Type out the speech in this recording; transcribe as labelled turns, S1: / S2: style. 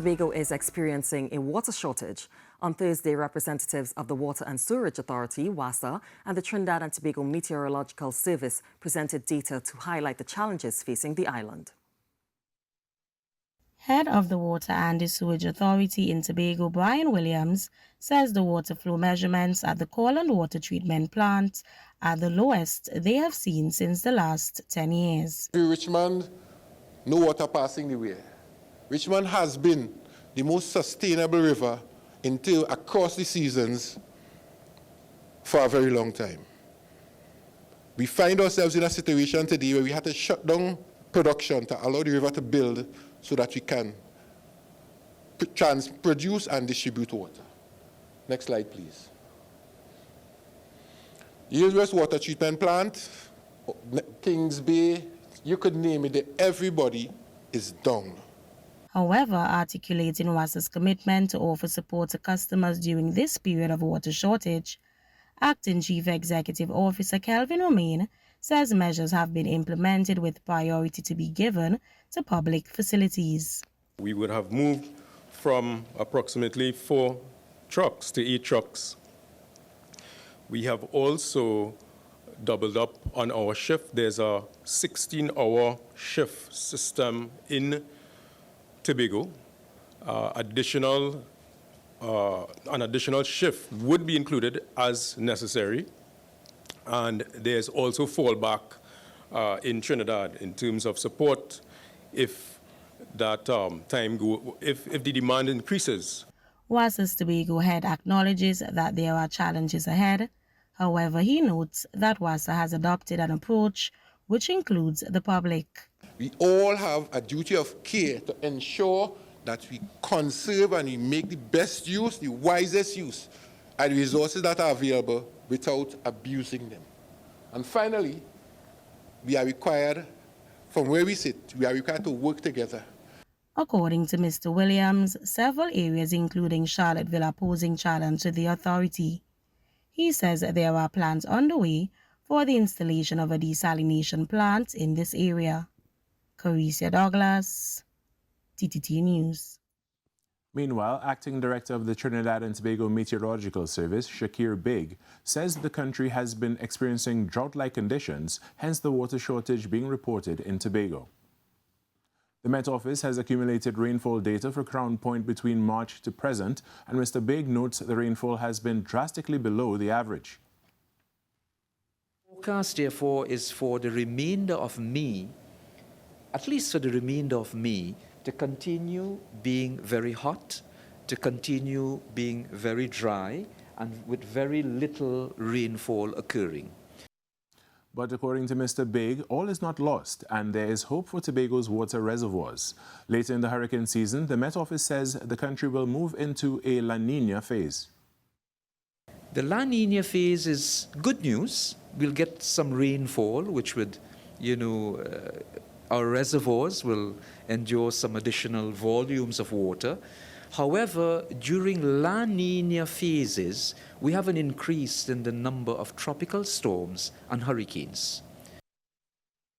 S1: Tobago is experiencing a water shortage. On Thursday, representatives of the Water and Sewerage Authority, WASA, and the Trinidad and Tobago Meteorological Service presented data to highlight the challenges facing the island.
S2: Head of the Water and Sewerage Authority in Tobago, Brian Williams, says the water flow measurements at the Corland Water Treatment Plant are the lowest they have seen since the last 10 years.
S3: Richmond, no water passing the way. Richmond has been the most sustainable river across the seasons for a very long time. We find ourselves in a situation today where we had to shut down production to allow the river to build so that we can produce and distribute water. Next slide, please. Yilesworth Water Treatment Plant, Kings Bay, you could name it, everybody is down.
S2: However, articulating WASA's commitment to offer support to customers during this period of water shortage, Acting Chief Executive Officer Kelvin Romain says measures have been implemented with priority to be given to public facilities.
S4: We would have moved from approximately 4 trucks to 8 trucks. We have also doubled up on our shift. There's a 16-hour shift system in Tobago. An additional shift would be included as necessary. And there's also fallback in Trinidad in terms of support if that if the demand increases.
S2: WASA's Tobago head acknowledges that there are challenges ahead. However, he notes that WASA has adopted an approach which includes the public.
S3: We all have a duty of care to ensure that we conserve and we make the best use, the wisest use of the resources that are available without abusing them. And finally, we are required, from where we sit, we are required to work together.
S2: According to Mr. Williams, several areas including Charlotteville are posing challenge to the authority. He says that there are plans underway for the installation of a desalination plant in this area. Carissa Douglas, TTT News.
S5: Meanwhile, Acting Director of the Trinidad and Tobago Meteorological Service, Shakir Big, says the country has been experiencing drought-like conditions, hence the water shortage being reported in Tobago. The Met Office has accumulated rainfall data for Crown Point between March to present, and Mr. Big notes the rainfall has been drastically below the average.
S6: Forecast, therefore, is for the remainder of May, at least for the remainder of May, to continue being very hot, to continue being very dry, and with very little rainfall occurring.
S5: But according to Mr. Big, all is not lost, and there is hope for Tobago's water reservoirs. Later in the hurricane season, the Met Office says the country will move into a La Nina phase.
S6: The La Nina phase is good news. We'll get some rainfall, which would, our reservoirs will endure some additional volumes of water. However, during La Nina phases, we have an increase in the number of tropical storms and hurricanes.